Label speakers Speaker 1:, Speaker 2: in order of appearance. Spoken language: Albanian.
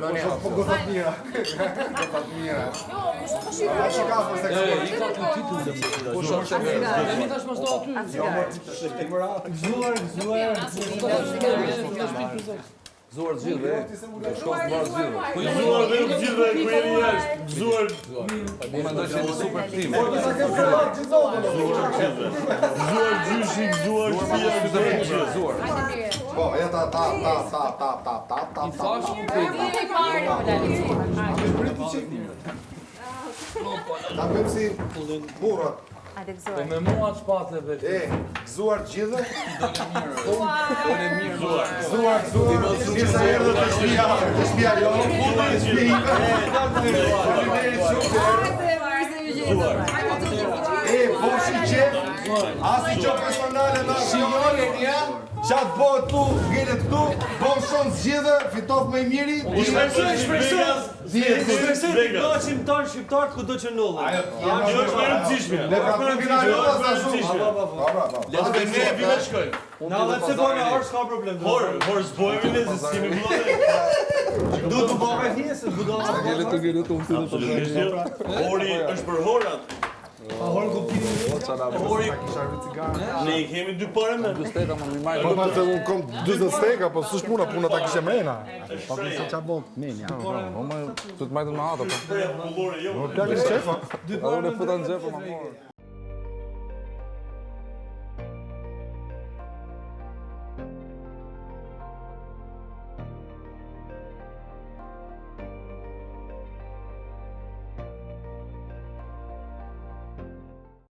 Speaker 1: Po gofat mira. Gofat mira. Ai ka pas tek.
Speaker 2: I ka të titull dhe më. Po shoh se mi tash më sto aty. Zuar të gjithëve. Shkosh të marrë gjithëve.
Speaker 3: Po zuar dhe të gjithëve ku jeni jashtë. Zuar.
Speaker 2: Po mendoj se është super tim.
Speaker 3: Zuar gjyshi, zuar shtëpia,
Speaker 2: Zuar.
Speaker 1: Po, ja ta.
Speaker 2: I thash nuk e di.
Speaker 1: Ta bëjmë si burrat.
Speaker 2: Po me mua çpate vetë.
Speaker 1: Gëzuar gjithë.
Speaker 2: Dole mirë zuar.
Speaker 1: Gëzuar. Mirë erdhët të shtëpia. Të shtëpia jo. Boshi që asi që personale na shionën ja. Qatë bëhet tu, gjelet këtu, bon shumë zgjidhe, fitof më i miri.
Speaker 4: Shqiptar shqiptar ku do që ndodhe.
Speaker 3: Jo është më rëndësishme.
Speaker 1: Le pra të vina jo sa shumë.
Speaker 3: Le të ne vina shkojmë.
Speaker 4: Na dhe pse bëjmë orë s'ka problem.
Speaker 3: Por s'bojmë ne se s'kemi bullë.
Speaker 4: Du të bëjmë hjesë, budalla.
Speaker 2: Gjelet
Speaker 3: Absolutisht. Hori është për horat.
Speaker 4: Pa horë kuptimin.
Speaker 3: Hori ne I kemi dy parë me.
Speaker 2: Steka më mi marr.
Speaker 1: Po ma se unë kom 40 steka, po s'ush puna ta kishe mena.
Speaker 5: Po se ç'a bën menja.
Speaker 2: Po më të të majtën me ato po.
Speaker 3: Bullore jo.
Speaker 1: Plakë shefa.
Speaker 2: Unë futa në xhep po më mor.